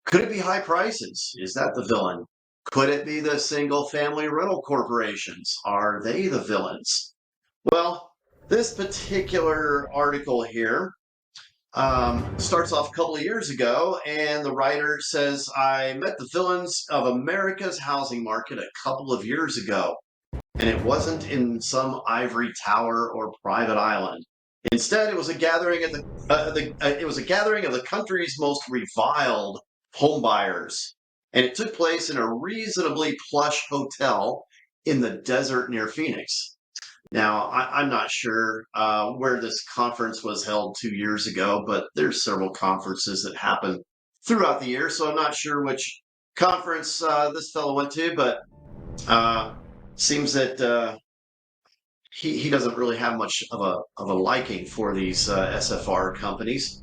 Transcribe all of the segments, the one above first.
Could it be high prices? Is that the villain? Could it be the single family rental corporations? Are they the villains? Well, this particular article here starts off a couple of years ago, and the writer says, I met the villains of America's housing market a couple of years ago, and it wasn't in some ivory tower or private island. Instead, it was a gathering it was a gathering of the country's most reviled homebuyers, and it took place in a reasonably plush hotel in the desert near Phoenix. Now, I'm not sure where this conference was held 2 years ago, but there's several conferences that happen throughout the year, so I'm not sure which conference this fellow went to, but uh, seems that he doesn't really have much of a liking for these SFR companies.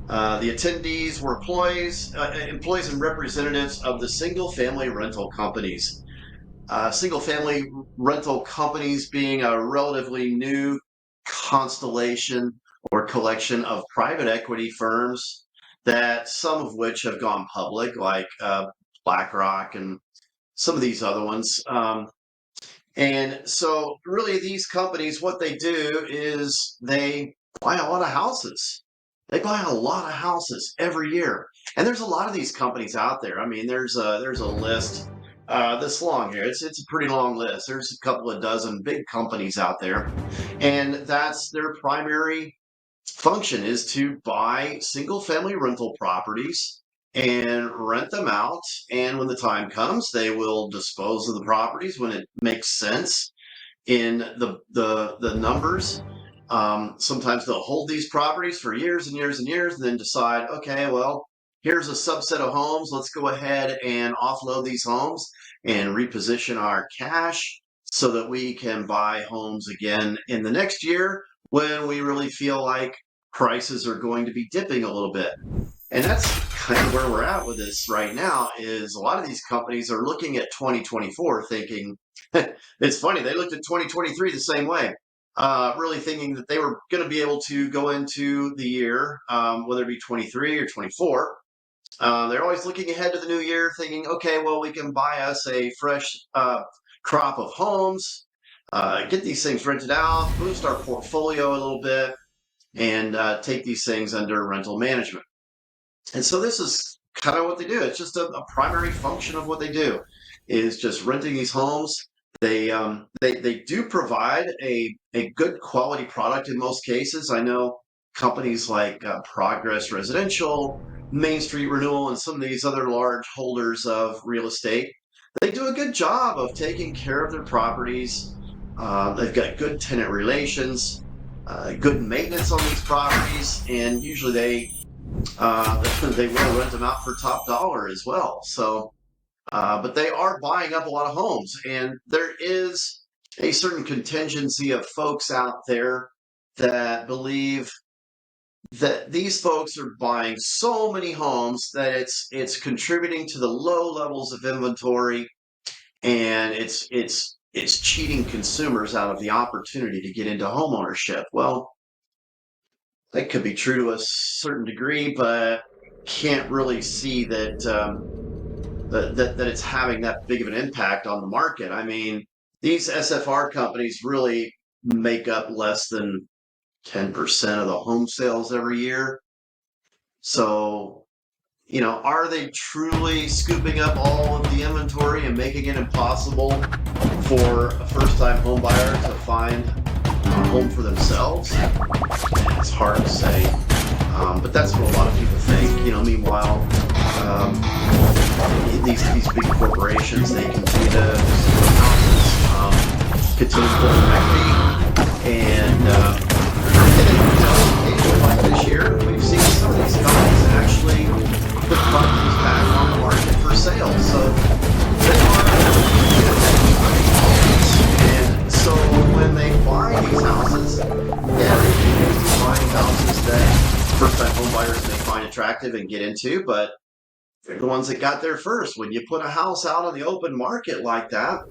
The attendees were employees and representatives of the single-family rental companies. Single-family rental companies being a relatively new constellation or collection of private equity firms that some of which have gone public, like BlackRock and some of these other ones. And so, really, these companies, what they do is they buy a lot of houses. They buy a lot of houses every year, and there's a lot of these companies out there. I mean, there's a list this long here. It's a pretty long list. There's a couple of dozen big companies out there, and that's their primary function is to buy single family rental properties and rent them out. And when the time comes, they will dispose of the properties when it makes sense in the numbers. Sometimes they'll hold these properties for years and years and years and then decide, okay, well, here's a subset of homes. Let's go ahead and offload these homes and reposition our cash so that we can buy homes again in the next year when we really feel like prices are going to be dipping a little bit. And that's kind of where we're at with this right now is a lot of these companies are looking at 2024 thinking, it's funny, they looked at 2023 the same way, really thinking that they were going to be able to go into the year, whether it be 23 or 24. They're always looking ahead to the new year thinking, okay, well, we can buy us a fresh crop of homes, get these things rented out, boost our portfolio a little bit, and take these things under rental management. And so this is kind of what they do. It's just a primary function of what they do is just renting these homes. They do provide a good quality product in most cases. I know companies like Progress Residential, Main Street Renewal, and some of these other large holders of real estate. They do a good job of taking care of their properties. They've got good tenant relations, good maintenance on these properties, and usually they will rent them out for top dollar as well. So, but they are buying up a lot of homes, and there is a certain contingency of folks out there that believe that these folks are buying so many homes that it's contributing to the low levels of inventory, and it's cheating consumers out of the opportunity to get into home ownership. Well, that could be true to a certain degree, but can't really see that it's having that big of an impact on the market. I mean, these SFR companies really make up less than 10% of the home sales every year. So, are they truly scooping up all of the inventory and making it impossible for a first-time home buyer to find a home for themselves? It's hard to say, but that's what a lot of people think. Meanwhile, these big corporations, they continue to continue to build equity, and like this year, we've seen some of these companies actually put properties back on the market for sale. So they are, and so when they buy these houses, yeah, they're buying houses that first-time home buyers may find attractive and get into, but they're the ones that got there first. When you put a house out on the open market like that,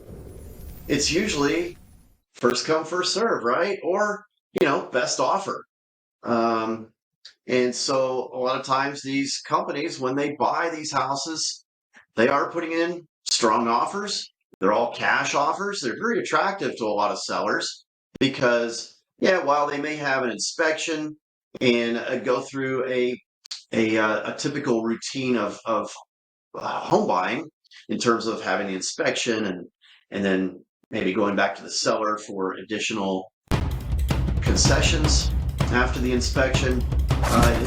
it's usually first come, first serve, right? Or, best offer. Um, And so a lot of times these companies, when they buy these houses, they are putting in strong offers. They're all cash offers. They're very attractive to a lot of sellers because, yeah, while they may have an inspection and go through a typical routine of home buying in terms of having the inspection and then maybe going back to the seller for additional concessions after the inspection.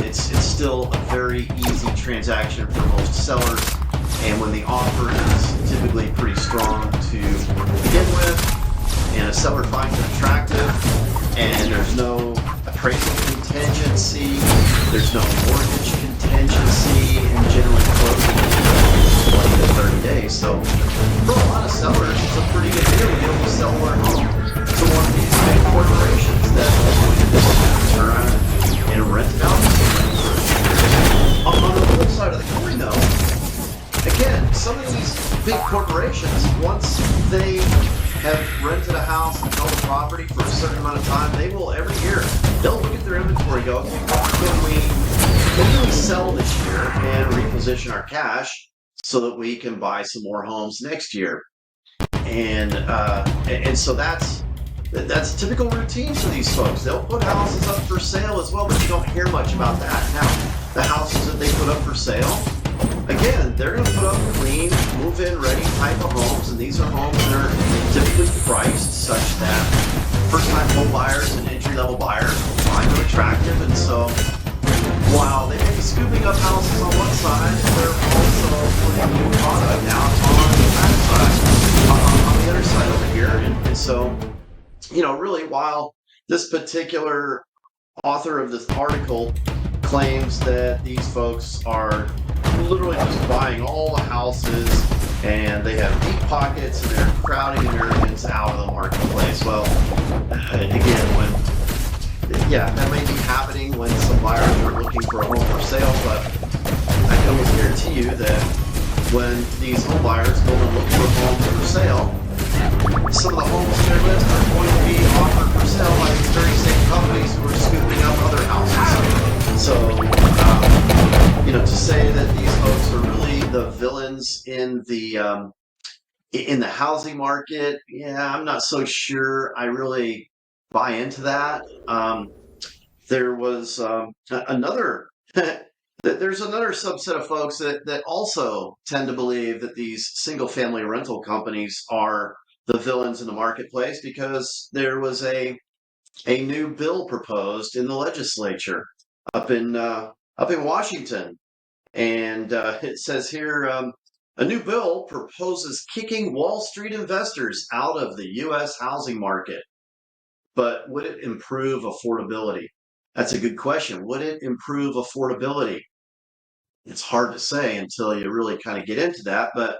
It's still a very easy transaction for most sellers, and when the offer is typically pretty strong to begin with, and a seller finds it attractive, and there's no appraisal contingency, there's no mortgage contingency, and generally closing in 20 to 30 days. So for a lot of sellers, it's a pretty good deal to be able to sell their home to one of these big corporations that turn around and rent it out. On the flip side of the coin, though, again, some of these big corporations, once they have rented a house and held a property for a certain amount of time, they will every year, they'll look at their inventory and go, okay, what can we sell this year and reposition our cash so that we can buy some more homes next year? And so that's a typical routine for these folks. They'll put houses up for sale as well, but you don't hear much about that. Now, the houses that they put up for sale, again, they're going to put up clean, move-in ready type of homes, and these are homes that are typically priced such that first-time home buyers and entry-level buyers will find them attractive. And so while they may be scooping up houses on one side, they're also putting new product out on the back side, on the other side over here. And so, really, while this particular author of this article claims that these folks are literally just buying all the houses and they have deep pockets and they're crowding Americans out of the marketplace. Well, again, that may be happening when some buyers are looking for a home for sale, but I can almost guarantee you that when these home buyers go and look for homes for sale, some of the homes on their list are going to be offered for sale by these very same companies who are scooping up other houses. So, to say that these folks are really the villains in the housing market, yeah, I'm not so sure I really buy into that. There was another. There's another subset of folks that also tend to believe that these single-family rental companies are the villains in the marketplace because there was a new bill proposed in the legislature up in Washington, and it says here a new bill proposes kicking Wall Street investors out of the U.S. housing market. But would it improve affordability? That's a good question. Would it improve affordability? It's hard to say until you really kind of get into that. But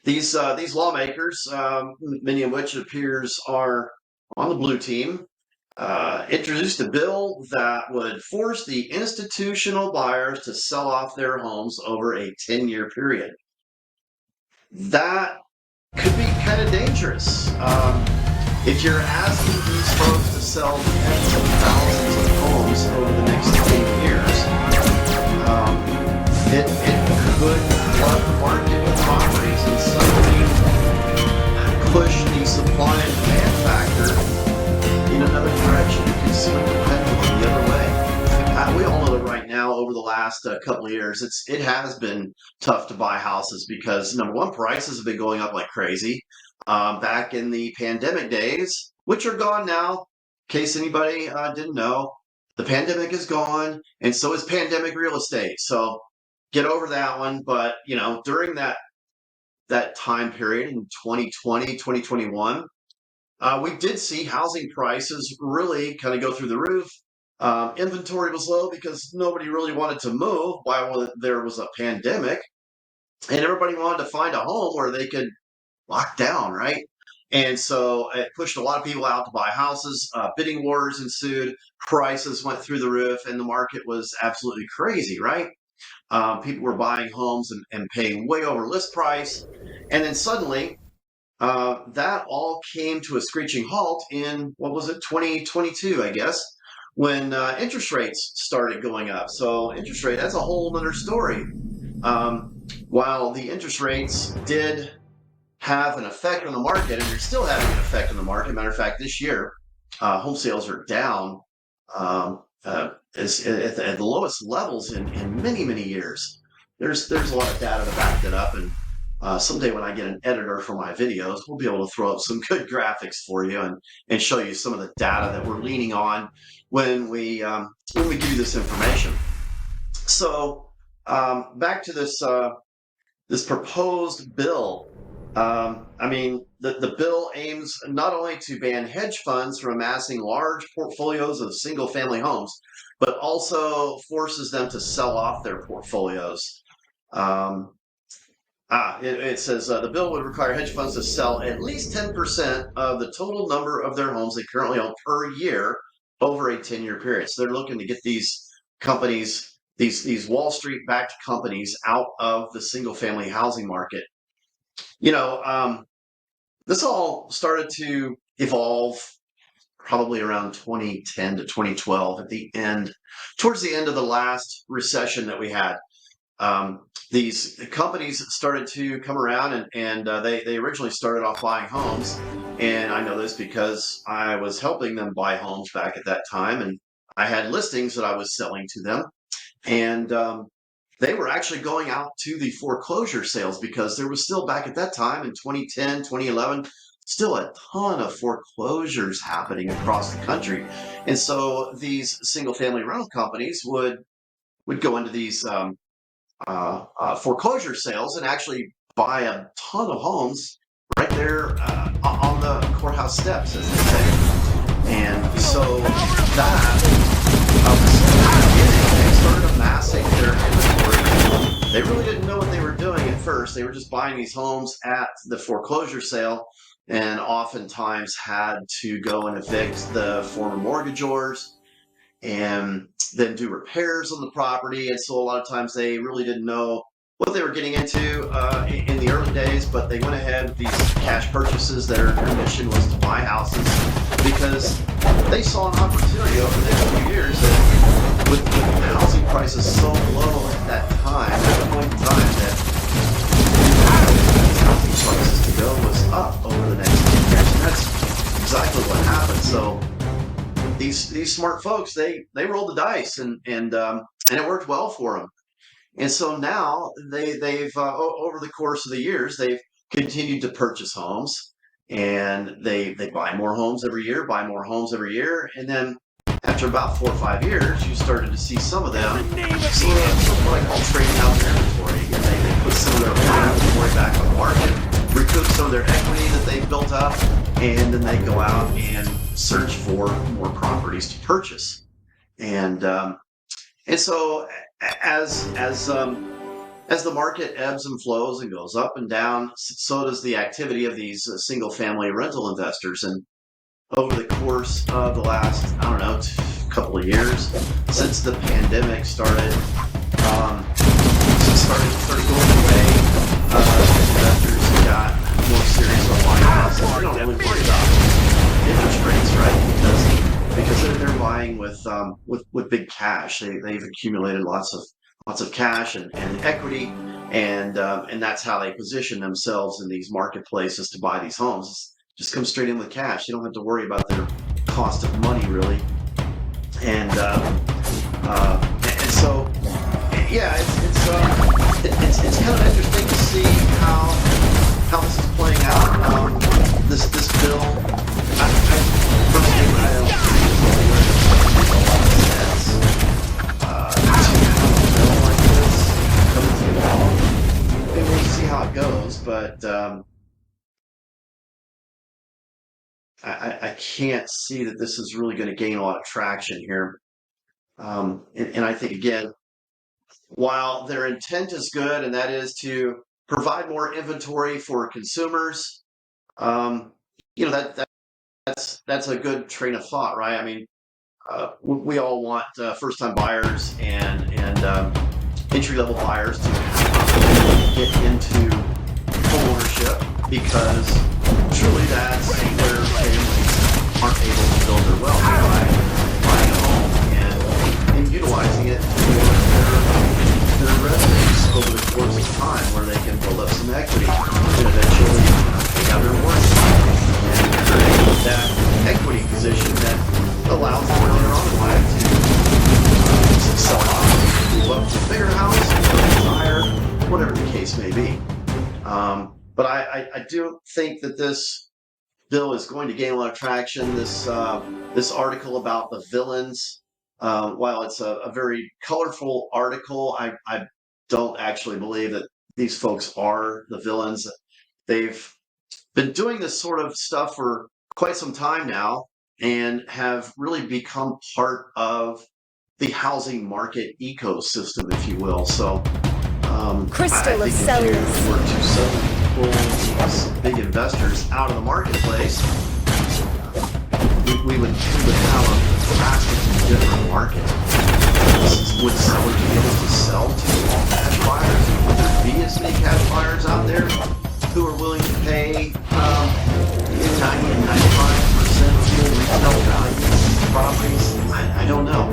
these lawmakers, many of which it appears are on the blue team, introduced a bill that would force the institutional buyers to sell off their homes over a 10-year period. That could be kind of dangerous. If you're asking these folks to sell tens of thousands of homes over the next 10 years, it could flood the market with properties and suddenly push the supply and demand factor in another direction. You can swing the pendulum the other way. We all know that right now, over the last couple of years, it has been tough to buy houses because, number one, prices have been going up like crazy. Back in the pandemic days, which are gone now, in case anybody didn't know, the pandemic is gone, and so is pandemic real estate. So get over that one. But during that time period in 2020, 2021, we did see housing prices really kind of go through the roof. Inventory was low because nobody really wanted to move while there was a pandemic, and everybody wanted to find a home where they could lock down, right? And so it pushed a lot of people out to buy houses. Bidding wars ensued. Prices went through the roof, and the market was absolutely crazy, right? People were buying homes and paying way over list price. And then suddenly, that all came to a screeching halt in, what was it, 2022, I guess, when interest rates started going up. So interest rate, that's a whole other story. While the interest rates did have an effect on the market, and they're still having an effect on the market. Matter of fact, this year, home sales are down is at the lowest levels in many, many years. There's a lot of data to back that up, and someday when I get an editor for my videos, we'll be able to throw up some good graphics for you and show you some of the data that we're leaning on when we give you this information. So back to this this proposed bill. I mean, the bill aims not only to ban hedge funds from amassing large portfolios of single-family homes, but also forces them to sell off their portfolios. It says the bill would require hedge funds to sell at least 10% of the total number of their homes they currently own per year over a 10-year period. So they're looking to get these companies, these Wall Street-backed companies, out of the single-family housing market. You know, this all started to evolve probably around 2010 to 2012 towards the end of the last recession that we had. These companies started to come around, and they originally started off buying homes. And I know this because I was helping them buy homes back at that time, and I had listings that I was selling to them. And they were actually going out to the foreclosure sales because there was still, back at that time in 2010, 2011, still a ton of foreclosures happening across the country. And so these single-family rental companies would go into these foreclosure sales and actually buy a ton of homes right there on the courthouse steps, as they say. And so that they started amassing their inventory. They really didn't know what they were doing at first. They were just buying these homes at the foreclosure sale, and oftentimes had to go and evict the former mortgagors and then do repairs on the property. And so a lot of times they really didn't know what they were getting into in the early days, but they went ahead with these cash purchases. Their mission was to buy houses because they saw an opportunity over the next few years that with housing prices so low at that time, at the point in time, that housing prices to go was up over the next 10 years. And that's exactly what happened. So these smart folks, they rolled the dice, and it worked well for them. And so now they've over the course of the years, they've continued to purchase homes, and they buy more homes every year, and then after about 4 or 5 years, you started to see some of them sort of like all trading out their inventory. And they put some of their old inventory back on the market, recoup some of their equity that they've built up, and then they go out and search for more properties to purchase. And so as the market ebbs and flows and goes up and down, so does the activity of these single-family rental investors. And over the course of the last, I don't know, couple of years, since the pandemic started going away, investors got more serious on buying houses. They don't really worry about interest rates, right? Because they're buying with big cash. They've accumulated lots of cash and equity, and that's how they position themselves in these marketplaces to buy these homes. Just come straight in with cash. You don't have to worry about their cost of money, really. And so, yeah, it's kind of interesting to see how this is playing out. This bill, I personally, I don't think it's a lot of sense to have a bill like this come into law. And we'll see how it goes, but I can't see that this is really going to gain a lot of traction here. And I think, again, while their intent is good, and that is to provide more inventory for consumers, that's a good train of thought, right? I mean, we all want first-time buyers and entry-level buyers to get into homeownership, because truly that's where families aren't able to build their wealth by buying a home. and utilizing it for their residents over the course of time, where they can build up some equity and eventually pay down their mortgage and create that equity position that allows them later on in life to sell off, move up to a bigger house, retire, whatever the case may be. But I do think that this bill is going to gain a lot of traction. This article about the villains, while it's a very colorful article, I don't actually believe that these folks are the villains. They've been doing this sort of stuff for quite some time now and have really become part of the housing market ecosystem, if you will. So Crystal I of think if you Cellulose. were to suddenly pull these big investors out of the marketplace, we would have a drastically different market. Would sellers be able to sell to all cash buyers? Would there be as many cash buyers out there who are willing to pay 90 and 95% full retail value of properties? I don't know.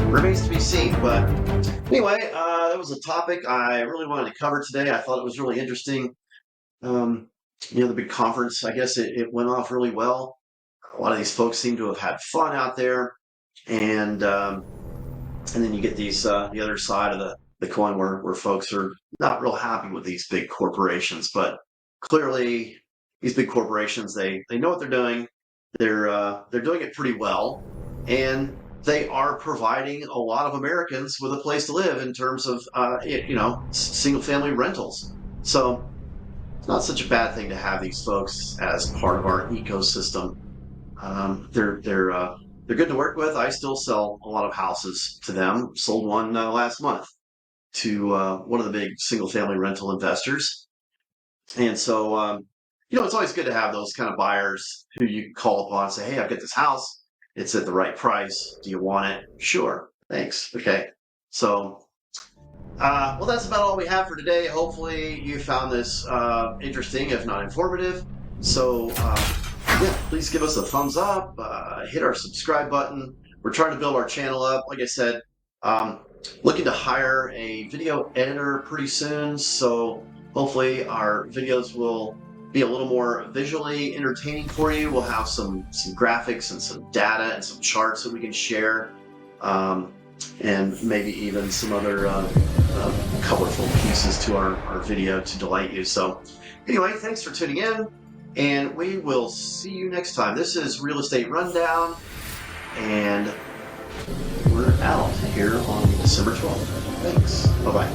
Remains to be seen. But anyway, that was a topic I really wanted to cover today. I thought it was really interesting. The big conference, I guess it went off really well. A lot of these folks seem to have had fun out there, and then you get these the other side of the coin where folks are not real happy with these big corporations. But clearly, these big corporations, they know what they're doing. They're doing it pretty well, and they are providing a lot of Americans with a place to live in terms of single family rentals. So it's not such a bad thing to have these folks as part of our ecosystem. They're good to work with. I still sell a lot of houses to them. Sold one last month to one of the big single family rental investors. And so, it's always good to have those kind of buyers who you call upon and say, hey, I've got this house. It's at the right price. Do you want it? Sure. Thanks. Okay. So, well, that's about all we have for today. Hopefully you found this interesting, if not informative. So, yeah, please give us a thumbs up, hit our subscribe button. We're trying to build our channel up. Like I said, looking to hire a video editor pretty soon. So hopefully our videos will be a little more visually entertaining for you. We'll have some graphics and some data and some charts that we can share. And maybe even some other colorful pieces to our video to delight you. So anyway, thanks for tuning in, and we will see you next time. This is Real Estate Rundown, and we're out here on December 12th. Thanks. Bye-bye.